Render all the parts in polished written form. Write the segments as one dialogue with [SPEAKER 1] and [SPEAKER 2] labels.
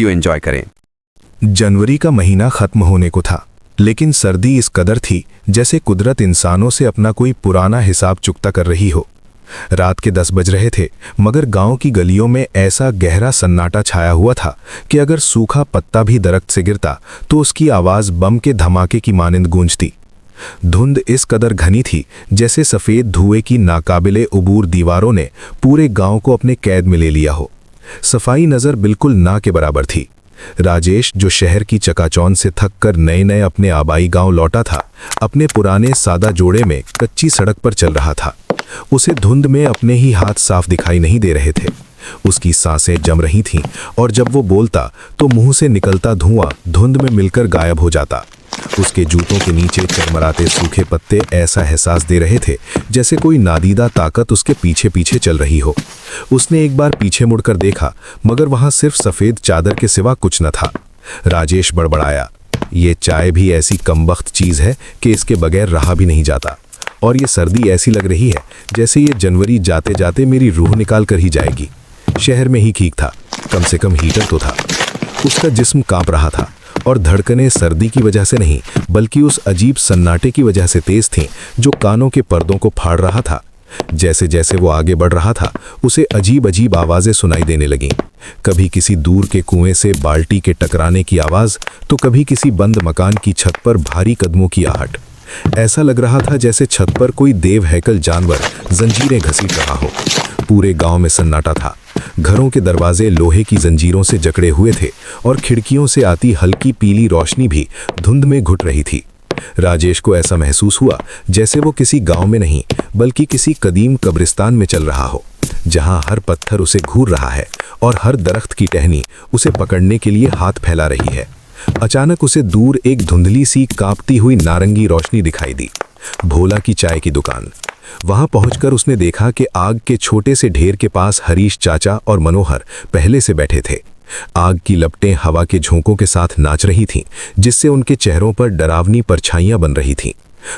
[SPEAKER 1] Enjoy करें।
[SPEAKER 2] जनवरी का महीना खत्म होने को था, लेकिन सर्दी इस कदर थी जैसे कुदरत इंसानों से अपना कोई पुराना हिसाब चुकता कर रही हो। रात के 10 बज रहे थे, मगर गांव की गलियों में ऐसा गहरा सन्नाटा छाया हुआ था कि अगर सूखा पत्ता भी दरख्त से गिरता तो उसकी आवाज़ बम के धमाके की मानिंद गूंजती। धुंध इस कदर घनी थी जैसे सफ़ेद धुएं की नाकाबिले उबूर दीवारों ने पूरे गांव को अपने कैद में ले लिया हो। सफाई नज़र बिल्कुल ना के बराबर थी। राजेश, जो शहर की चकाचौंध से थक कर नए नए अपने आबाई गांव लौटा था, अपने पुराने सादा जोड़े में कच्ची सड़क पर चल रहा था। उसे धुंध में अपने ही हाथ साफ दिखाई नहीं दे रहे थे। उसकी सांसें जम रही थीं और जब वो बोलता तो मुंह से निकलता धुआं धुंध में मिलकर गायब हो जाता। उसके जूतों के नीचे चरमराते सूखे पत्ते ऐसा एहसास दे रहे थे जैसे कोई नादीदा ताकत उसके पीछे पीछे चल रही हो। उसने एक बार पीछे मुड़कर देखा, मगर वहां सिर्फ सफ़ेद चादर के सिवा कुछ न था। राजेश बड़बड़ाया, ये चाय भी ऐसी कमबख्त चीज़ है कि इसके बगैर रहा भी नहीं जाता, और ये सर्दी ऐसी लग रही है जैसे ये जनवरी जाते जाते मेरी रूह निकाल कर ही जाएगी। शहर में ही ठीक था, कम से कम हीटर तो था। उसका जिस्म कांप रहा था, और धड़कनें सर्दी की वजह से नहीं बल्कि उस अजीब सन्नाटे की वजह से तेज थीं जो कानों के पर्दों को फाड़ रहा था। जैसे जैसे वो आगे बढ़ रहा था, उसे अजीब अजीब आवाज़ें सुनाई देने लगीं। कभी किसी दूर के कुएं से बाल्टी के टकराने की आवाज़, तो कभी किसी बंद मकान की छत पर भारी कदमों की आहट। ऐसा लग रहा था जैसे छत पर कोई देव हैकल जानवर जंजीरें घसीट रहा हो। पूरे गांव में सन्नाटा था। घरों के दरवाजे लोहे की जंजीरों से जकड़े हुए थे और खिड़कियों से आती हल्की पीली रोशनी भी धुंध में घुट रही थी। राजेश को ऐसा महसूस हुआ जैसे वो किसी गांव में नहीं बल्कि किसी कदीम कब्रिस्तान में चल रहा हो, जहां हर पत्थर उसे घूर रहा है और हर दरख्त की टहनी उसे पकड़ने के लिए हाथ फैला रही है। अचानक उसे दूर एक धुंधली सी कांपती हुई नारंगी रोशनी दिखाई दी। भोला की चाय की दुकान। वहां पहुंचकर उसने देखा कि आग के छोटे से ढेर के पास हरीश चाचा और मनोहर पहले से बैठे थे। आग की लपटें हवा के झोंकों के साथ नाच रही थीं, जिससे उनके चेहरों पर डरावनी परछाइयां बन रही थीं।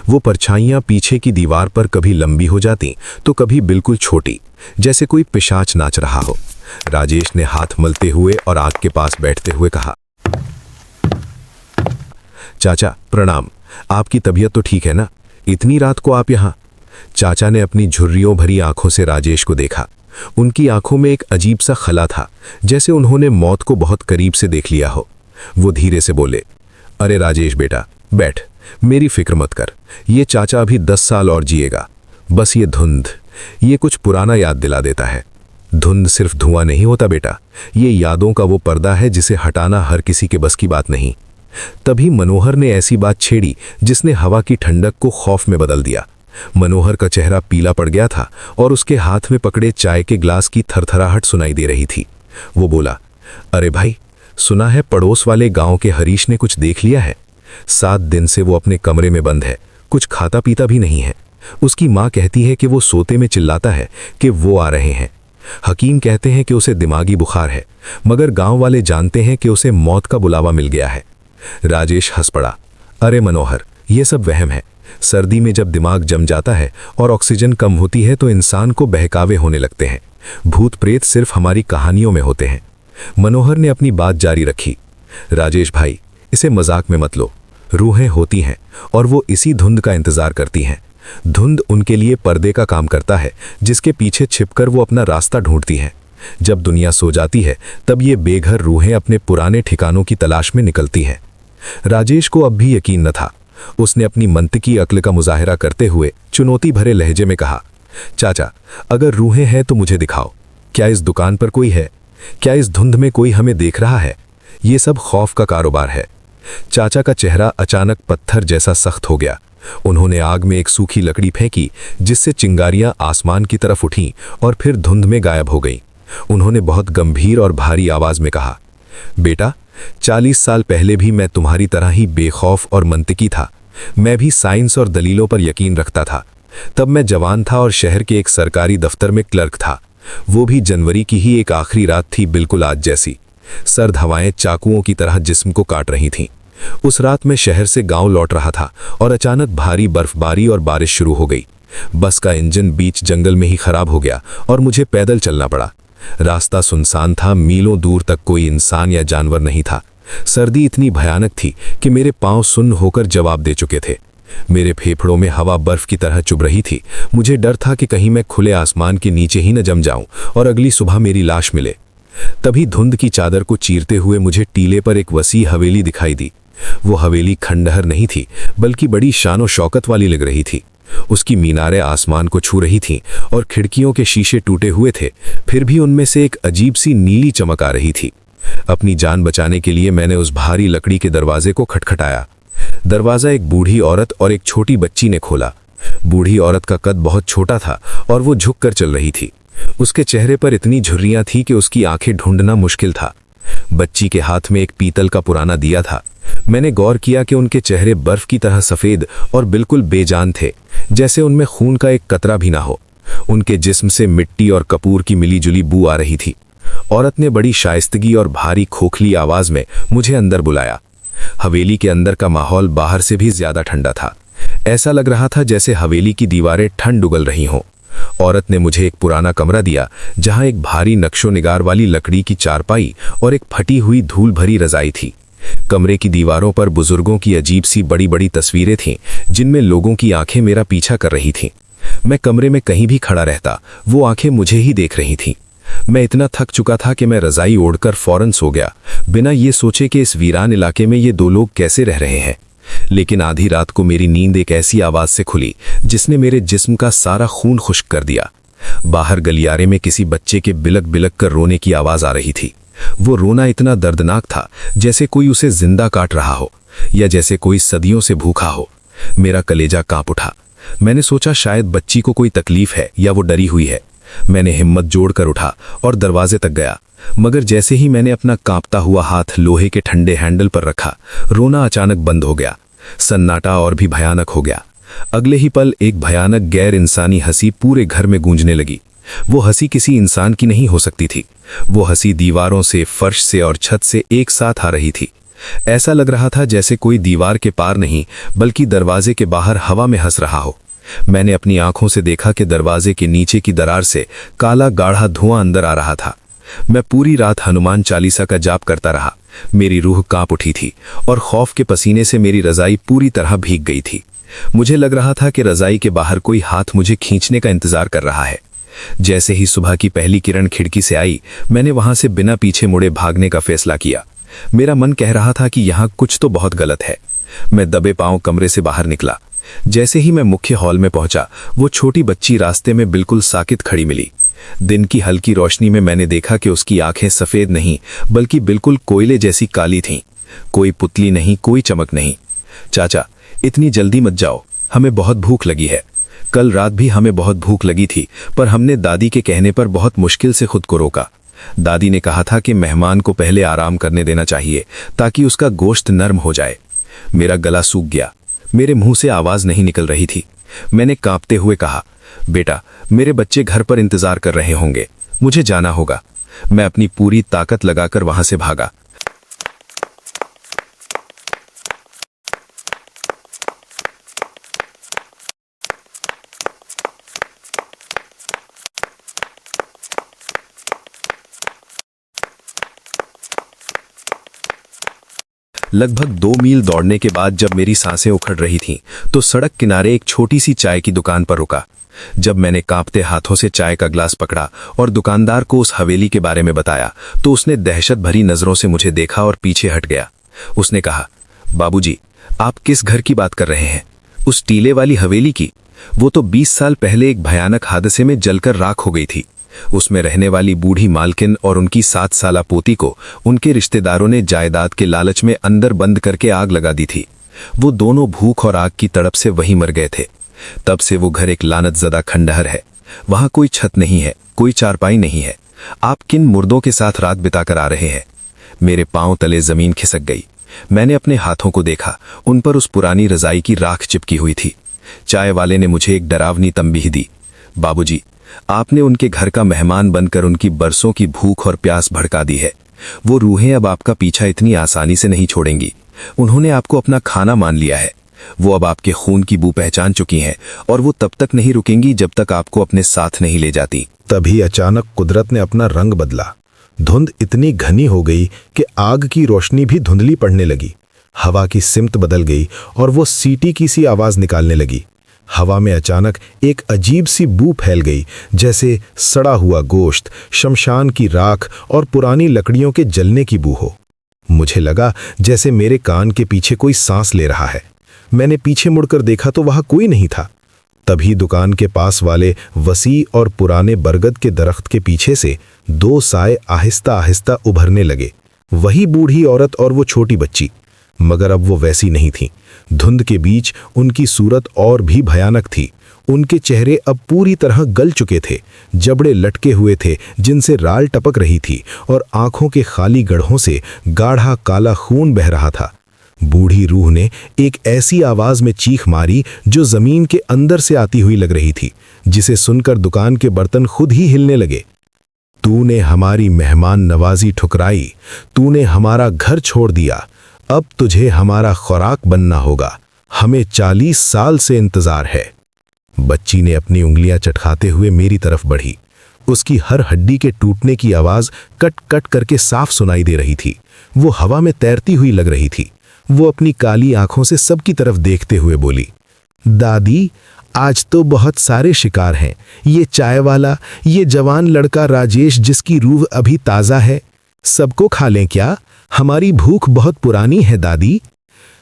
[SPEAKER 2] वो परछाइयां पीछे की दीवार पर कभी लंबी हो जाती तो कभी बिल्कुल छोटी, जैसे कोई पिशाच नाच रहा हो। राजेश ने हाथ मलते हुए और आग के पास बैठते हुए कहा, चाचा प्रणाम, आपकी तबीयत तो ठीक है ना? इतनी रात को आप यहाँ? चाचा ने अपनी झुर्रियों भरी आंखों से राजेश को देखा। उनकी आंखों में एक अजीब सा खला था, जैसे उन्होंने मौत को बहुत करीब से देख लिया हो। वो धीरे से बोले, अरे राजेश बेटा बैठ, मेरी फिक्र मत कर। ये चाचा अभी 10 साल और जिएगा। बस ये धुंध, ये कुछ पुराना याद दिला देता है। धुंध सिर्फ धुआं नहीं होता बेटा, ये यादों का वो पर्दा है जिसे हटाना हर किसी के बस की बात नहीं। तभी मनोहर ने ऐसी बात छेड़ी जिसने हवा की ठंडक को खौफ में बदल दिया। मनोहर का चेहरा पीला पड़ गया था और उसके हाथ में पकड़े चाय के ग्लास की थरथराहट सुनाई दे रही थी। वो बोला, अरे भाई, सुना है पड़ोस वाले गांव के हरीश ने कुछ देख लिया है। 7 दिन से वो अपने कमरे में बंद है, कुछ खाता पीता भी नहीं है। उसकी माँ कहती है कि वो सोते में चिल्लाता है कि वो आ रहे हैं। हकीम कहते हैं कि उसे दिमागी बुखार है, मगर गांव वाले जानते हैं कि उसे मौत का बुलावा मिल गया है। राजेश हंस पड़ा, अरे मनोहर, ये सब वहम है। सर्दी में जब दिमाग जम जाता है और ऑक्सीजन कम होती है तो इंसान को बहकावे होने लगते हैं। भूत प्रेत सिर्फ हमारी कहानियों में होते हैं। मनोहर ने अपनी बात जारी रखी, राजेश भाई, इसे मजाक में मत लो। रूहें होती हैं और वो इसी धुंध का इंतजार करती हैं। धुंध उनके लिए पर्दे का काम करता है, जिसके पीछे छिपकर वो अपना रास्ता ढूंढती हैं। जब दुनिया सो जाती है तब ये बेघर रूहें अपने पुराने ठिकानों की तलाश में निकलती हैं। राजेश को अब भी यकीन न था। उसने अपनी मंतकी अक्ल का मुजाहिरा करते हुए चुनौती भरे लहजे में कहा, चाचा, अगर रूहें हैं तो मुझे दिखाओ। क्या इस दुकान पर कोई है? क्या इस धुंध में कोई हमें देख रहा है? ये सब खौफ का कारोबार है। चाचा का चेहरा अचानक पत्थर जैसा सख्त हो गया। उन्होंने आग में एक सूखी लकड़ी फेंकी, जिससे चिंगारियां आसमान की तरफ उठीं और फिर धुंध में गायब हो गईं। उन्होंने बहुत गंभीर और भारी आवाज में कहा, बेटा, 40 साल पहले भी मैं तुम्हारी तरह ही बेखौफ और मंतकी था। मैं भी साइंस और दलीलों पर यकीन रखता था। तब मैं जवान था और शहर के एक सरकारी दफ्तर में क्लर्क था। वो भी जनवरी की ही एक आखिरी रात थी, बिल्कुल आज जैसी। सर्द हवाएं चाकुओं की तरह जिस्म को काट रही थीं। उस रात मैं शहर से गांव लौट रहा था और अचानक भारी बर्फबारी और बारिश शुरू हो गई। बस का इंजन बीच जंगल में ही खराब हो गया और मुझे पैदल चलना पड़ा। रास्ता सुनसान था, मीलों दूर तक कोई इंसान या जानवर नहीं था। सर्दी इतनी भयानक थी कि मेरे पांव सुन्न होकर जवाब दे चुके थे। मेरे फेफड़ों में हवा बर्फ की तरह चुभ रही थी। मुझे डर था कि कहीं मैं खुले आसमान के नीचे ही न जम जाऊं और अगली सुबह मेरी लाश मिले। तभी धुंध की चादर को चीरते हुए मुझे टीले पर एक वसी हवेली दिखाई दी। वो हवेली खंडहर नहीं थी, बल्कि बड़ी शान और शौकत वाली लग रही थी। उसकी मीनारें आसमान को छू रही थीं और खिड़कियों के शीशे टूटे हुए थे, फिर भी उनमें से एक अजीब सी नीली चमक आ रही थी। अपनी जान बचाने के लिए मैंने उस भारी लकड़ी के दरवाजे को खटखटाया। दरवाजा एक बूढ़ी औरत और एक छोटी बच्ची ने खोला। बूढ़ी औरत का कद बहुत छोटा था और वो झुककर चल रही थी। उसके चेहरे पर इतनी झुर्रियां थी कि उसकी आंखें ढूंढना मुश्किल था। बच्ची के हाथ में एक पीतल का पुराना दिया था। मैंने गौर किया कि उनके चेहरे बर्फ की तरह सफेद और बिल्कुल बेजान थे, जैसे उनमें खून का एक कतरा भी ना हो। उनके जिस्म से मिट्टी और कपूर की मिलीजुली बू आ रही थी। औरत ने बड़ी शाइस्तगी और भारी खोखली आवाज में मुझे अंदर बुलाया। हवेली के अंदर का माहौल बाहर से भी ज्यादा ठंडा था। ऐसा लग रहा था जैसे हवेली की दीवारें ठंड उगल रही हों। औरत ने मुझे एक पुराना कमरा दिया, जहां एक भारी नक्शो निगार वाली लकड़ी की चारपाई और एक फटी हुई धूल भरी रजाई थी। कमरे की दीवारों पर बुजुर्गों की अजीब सी बड़ी बड़ी तस्वीरें थीं, जिनमें लोगों की आंखें मेरा पीछा कर रही थीं। मैं कमरे में कहीं भी खड़ा रहता, वो आंखें मुझे ही देख रही थीं। मैं इतना थक चुका था कि मैं रजाई ओढ़कर फौरन सो गया, बिना ये सोचे कि इस वीरान इलाके में ये दो लोग कैसे रह रहे हैं। लेकिन आधी रात को मेरी नींद एक ऐसी आवाज से खुली जिसने मेरे जिस्म का सारा खून खुश्क कर दिया। बाहर गलियारे में किसी बच्चे के बिलक बिलक कर रोने की आवाज आ रही थी। वो रोना इतना दर्दनाक था जैसे कोई उसे जिंदा काट रहा हो या जैसे कोई सदियों से भूखा हो। मेरा कलेजा कांप उठा। मैंने सोचा शायद बच्ची को कोई तकलीफ है या वो डरी हुई है। मैंने हिम्मत जोड़कर उठा और दरवाजे तक गया, मगर जैसे ही मैंने अपना कांपता हुआ हाथ लोहे के ठंडे हैंडल पर रखा, रोना अचानक बंद हो गया। सन्नाटा और भी भयानक हो गया। अगले ही पल एक भयानक गैर इंसानी हंसी पूरे घर में गूंजने लगी। वो हंसी किसी इंसान की नहीं हो सकती थी। वो हंसी दीवारों से, फर्श से और छत से एक साथ आ रही थी। ऐसा लग रहा था जैसे कोई दीवार के पार नहीं, बल्कि दरवाजे के बाहर हवा में हंस रहा हो। मैंने अपनी आंखों से देखा कि दरवाजे के नीचे की दरार से काला गाढ़ा धुआं अंदर आ रहा था। मैं पूरी रात हनुमान चालीसा का जाप करता रहा। मेरी रूह कांप उठी थी और खौफ के पसीने से मेरी रजाई पूरी तरह भीग गई थी। मुझे लग रहा था कि रजाई के बाहर कोई हाथ मुझे खींचने का इंतजार कर रहा है। जैसे ही सुबह की पहली किरण खिड़की से आई, मैंने वहां से बिना पीछे मुड़े भागने का फैसला किया। मेरा मन कह रहा था कि यहाँ कुछ तो बहुत गलत है। मैं दबे पांव कमरे से बाहर निकला। जैसे ही मैं मुख्य हॉल में पहुंचा, वो छोटी बच्ची रास्ते में बिल्कुल साकित खड़ी मिली। दिन की हल्की रोशनी में मैंने देखा कि उसकी आंखें सफेद नहीं, बल्कि बिल्कुल कोयले जैसी काली थीं। कोई पुतली नहीं, कोई चमक नहीं। चाचा, इतनी जल्दी मत जाओ, हमें बहुत भूख लगी है। कल रात भी हमें बहुत भूख लगी थी, पर हमने दादी के कहने पर बहुत मुश्किल से खुद को रोका। दादी ने कहा था कि मेहमान को पहले आराम करने देना चाहिए ताकि उसका गोश्त नरम हो जाए। मेरा गला सूख गया। मेरे मुंह से आवाज नहीं निकल रही थी। मैंने कांपते हुए कहा, बेटा, मेरे बच्चे घर पर इंतजार कर रहे होंगे, मुझे जाना होगा। मैं अपनी पूरी ताकत लगाकर वहां से भागा। लगभग 2 मील दौड़ने के बाद जब मेरी सांसें उखड़ रही थीं, तो सड़क किनारे एक छोटी सी चाय की दुकान पर रुका। जब मैंने कांपते हाथों से चाय का ग्लास पकड़ा और दुकानदार को उस हवेली के बारे में बताया, तो उसने दहशत भरी नजरों से मुझे देखा और पीछे हट गया। उसने कहा, बाबूजी, आप किस घर की बात कर रहे हैं? उस टीले वाली हवेली की? वो तो 20 साल पहले एक भयानक हादसे में जलकर राख हो गई थी। उसमें रहने वाली बूढ़ी मालकिन और उनकी 7 साला पोती को उनके रिश्तेदारों ने जायदाद के लालच में अंदर बंद करके आग लगा दी थी। वो दोनों भूख और आग की तड़प से वहीं मर गए थे। तब से वो घर एक लानतज़दा खंडहर है। वहां कोई छत नहीं है, कोई चारपाई नहीं है। आप किन मुर्दों के साथ रात बिताकर आ रहे हैं? मेरे पांव तले जमीन खिसक गई। मैंने अपने हाथों को देखा, उन पर उस पुरानी रजाई की राख चिपकी हुई थी। चाय वाले ने मुझे एक डरावनी तंबीह दी। बाबूजी, आपने उनके घर का मेहमान बनकर उनकी बरसों की भूख और प्यास भड़का दी है। वो रूहें अब आपका पीछा इतनी आसानी से नहीं छोड़ेंगी। उन्होंने आपको अपना खाना मान लिया है। वो अब आपके खून की बू पहचान चुकी हैं और वो तब तक नहीं रुकेंगी जब तक आपको अपने साथ नहीं ले जाती। तभी अचानक कुदरत ने अपना रंग बदला। धुंध इतनी घनी हो गई कि आग की रोशनी भी धुंधली पड़ने लगी। हवा की सिमत बदल गई और वो सीटी की सी आवाज निकालने लगी। हवा में अचानक एक अजीब सी बू फैल गई, जैसे सड़ा हुआ गोश्त, शमशान की राख और पुरानी लकड़ियों के जलने की बू हो। मुझे लगा जैसे मेरे कान के पीछे कोई सांस ले रहा है। मैंने पीछे मुड़कर देखा तो वहां कोई नहीं था। तभी दुकान के पास वाले वसी और पुराने बरगद के दरख्त के पीछे से दो साए आहिस्ता आहिस्ता उभरने लगे। वही बूढ़ी औरत और वो छोटी बच्ची, मगर अब वो वैसी नहीं थी। धुंध के बीच उनकी सूरत और भी भयानक थी। उनके चेहरे अब पूरी तरह गल चुके थे, जबड़े लटके हुए थे जिनसे राल टपक रही थी और आंखों के खाली गड्ढों से गाढ़ा काला खून बह रहा था। बूढ़ी रूह ने एक ऐसी आवाज में चीख मारी जो जमीन के अंदर से आती हुई लग रही थी, जिसे सुनकर दुकान के बर्तन खुद ही हिलने लगे। तूने हमारी मेहमान नवाजी ठुकराई, तूने हमारा घर छोड़ दिया, अब तुझे हमारा खुराक बनना होगा, हमें 40 साल से इंतजार है। बच्ची ने अपनी उंगलियां चटखाते हुए मेरी तरफ बढ़ी। उसकी हर हड्डी के टूटने की आवाज कट कट करके साफ सुनाई दे रही थी। वो हवा में तैरती हुई लग रही थी। वो अपनी काली आंखों से सबकी तरफ देखते हुए बोली, दादी, आज तो बहुत सारे शिकार हैं। ये चाय वाला, ये जवान लड़का राजेश जिसकी रूह अभी ताजा है, सबको खा लें क्या? हमारी भूख बहुत पुरानी है दादी।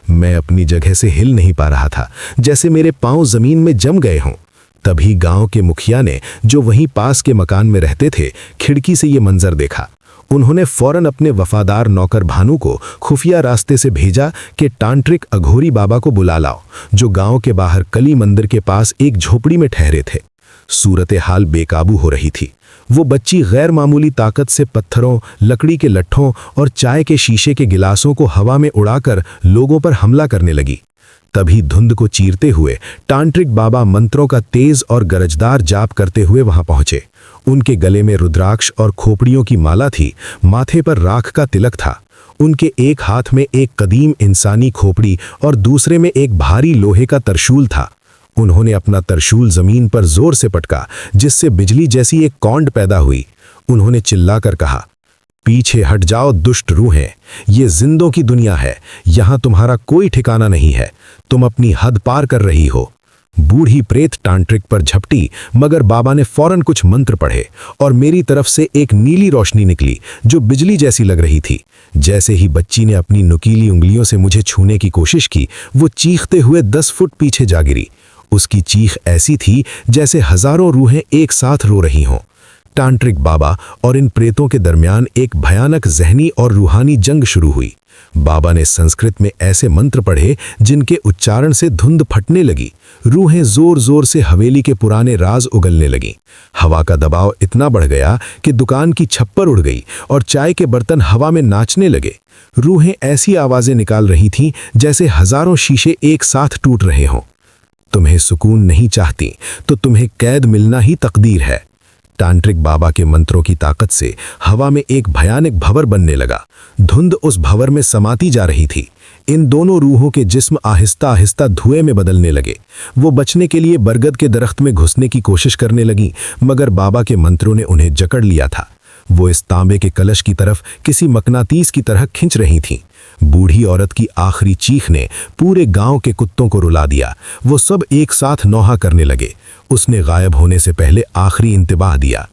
[SPEAKER 2] मैं अपनी जगह से हिल नहीं पा रहा था, जैसे मेरे पांव जमीन में जम गए हों। तभी गांव के मुखिया ने, जो वहीं पास के मकान में रहते थे, खिड़की से ये मंजर देखा। उन्होंने फौरन अपने वफादार नौकर भानु को खुफिया रास्ते से भेजा कि तांत्रिक अघोरी बाबा को बुला लाओ, जो गांव के बाहर कली मंदिर के पास एक झोपड़ी में ठहरे थे। सूरत हाल बेकाबू हो रही थी। वो बच्ची गैर मामूली ताकत से पत्थरों, लकड़ी के लट्ठों और चाय के शीशे के गिलासों को हवा में उड़ाकर लोगों पर हमला करने लगी। तभी धुंध को चीरते हुए तांत्रिक बाबा मंत्रों का तेज और गरजदार जाप करते हुए वहां पहुंचे। उनके गले में रुद्राक्ष और खोपड़ियों की माला थी, माथे पर राख का तिलक था। उनके एक हाथ में एक कदीम इंसानी खोपड़ी और दूसरे में एक भारी लोहे का तरशूल था। उन्होंने अपना तरशूल जमीन पर जोर से पटका, जिससे बिजली जैसी एक कौंड पैदा हुई। उन्होंने चिल्लाकर कहा, पीछे हट जाओ दुष्ट रूहें, ये जिंदों की दुनिया है, यहां तुम्हारा कोई ठिकाना नहीं है, तुम अपनी हद पार कर रही हो। बूढ़ी प्रेत तांत्रिक पर झपटी, मगर बाबा ने फौरन कुछ मंत्र पढ़े और मेरी तरफ से एक नीली रोशनी निकली जो बिजली जैसी लग रही थी। जैसे ही बच्ची ने अपनी नुकीली उंगलियों से मुझे छूने की कोशिश की, वो चीखते हुए 10 फुट पीछे जा गिरी। उसकी चीख ऐसी थी जैसे हजारों रूहें एक साथ रो रही हों। तांत्रिक बाबा और इन प्रेतों के दरमियान एक भयानक जहनी और रूहानी जंग शुरू हुई। बाबा ने संस्कृत में ऐसे मंत्र पढ़े जिनके उच्चारण से धुंध फटने लगी। रूहें जोर जोर से हवेली के पुराने राज उगलने लगीं। हवा का दबाव इतना बढ़ गया कि दुकान की छप्पर उड़ गई और चाय के बर्तन हवा में नाचने लगे। रूहें ऐसी आवाजें निकाल रही थीं जैसे हजारों शीशे एक साथ टूट रहे हों। तुम्हें सुकून नहीं चाहती तो तुम्हें कैद मिलना ही तकदीर है। तांत्रिक बाबा के मंत्रों की ताकत से हवा में एक भयानक भंवर बनने लगा। धुंध उस भंवर में समाती जा रही थी। इन दोनों रूहों के जिस्म आहिस्ता आहिस्ता धुएं में बदलने लगे। वो बचने के लिए बरगद के दरख्त में घुसने की कोशिश करने लगी, मगर बाबा के मंत्रों ने उन्हें जकड़ लिया था। वो इस तांबे के कलश की तरफ किसी मकनातीस की तरह खिंच रही थीं। बूढ़ी औरत की आखिरी चीख ने पूरे गांव के कुत्तों को रुला दिया। वो सब एक साथ नौहा करने लगे। उसने गायब होने से पहले आखिरी इंतबाह दिया,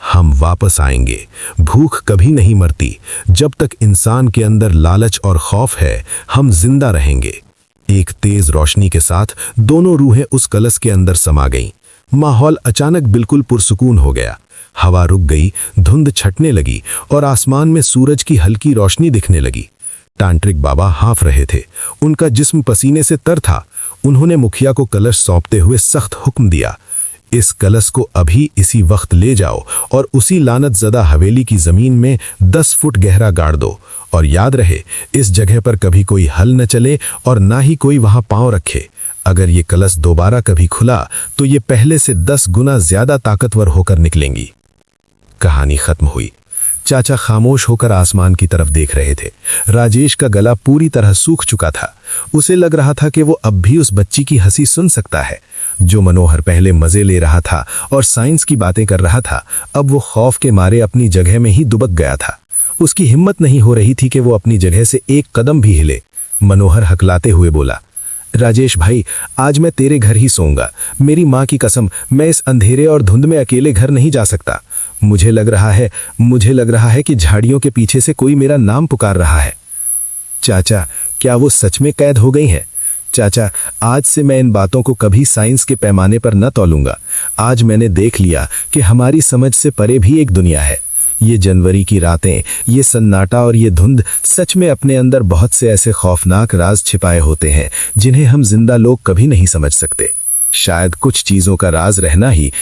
[SPEAKER 2] हम वापस आएंगे। भूख कभी नहीं मरती। जब तक इंसान के अंदर लालच और खौफ है, हम जिंदा रहेंगे। एक तेज रोशनी के साथ दोनों रूहें उस कलश के अंदर समा गईं। माहौल अचानक बिल्कुल पुरसुकून हो गया। हवा रुक गई, धुंध छटने लगी और आसमान में सूरज की हल्की रोशनी दिखने लगी। तांत्रिक बाबा हाँफ रहे थे। उनका जिस्म पसीने से तर था। उन्होंने मुखिया को कलश सौंपते हुए सख्त हुक्म दिया, इस कलश को अभी इसी वक्त ले जाओ और उसी लानत ज़दा हवेली की जमीन में 10 फुट गहरा गाड़ दो। और याद रहे, इस जगह पर कभी कोई हल न चले और ना ही कोई वहां पांव रखे। अगर ये कलश दोबारा कभी खुला तो ये पहले से 10 गुना ज्यादा ताकतवर होकर निकलेंगी। कहानी खत्म हुई।
[SPEAKER 1] चाचा खामोश होकर आसमान की तरफ देख रहे थे। राजेश का गला पूरी तरह सूख चुका था। उसे लग रहा था कि वो अब भी उस बच्ची की हंसी सुन सकता है। जो मनोहर पहले मजे ले रहा था और साइंस की बातें कर रहा था, अब वो खौफ के मारे अपनी जगह में ही दुबक गया था। उसकी हिम्मत नहीं हो रही थी कि वो अपनी जगह से एक कदम भी हिले। मनोहर हकलाते हुए बोला, राजेश भाई, आज मैं तेरे घर ही सोऊंगा। मेरी माँ की कसम, मैं इस अंधेरे और धुंध में अकेले घर नहीं जा सकता। मुझे लग रहा है कि झाड़ियों के पीछे से कोई मेरा नाम पुकार रहा है। चाचा, क्या वो सच में कैद हो गई हैं? चाचा, आज से मैं इन बातों को कभी साइंस के पैमाने पर न तौलूंगा। आज मैंने देख लिया कि हमारी समझ से परे भी एक दुनिया है। ये जनवरी की रातें, ये सन्नाटा और ये धुंध सच में अपने अंदर बहुत से ऐसे खौफनाक राज छिपाए होते हैं जिन्हें हम जिंदा लोग कभी नहीं समझ सकते। शायद कुछ चीजों का राज रहना ही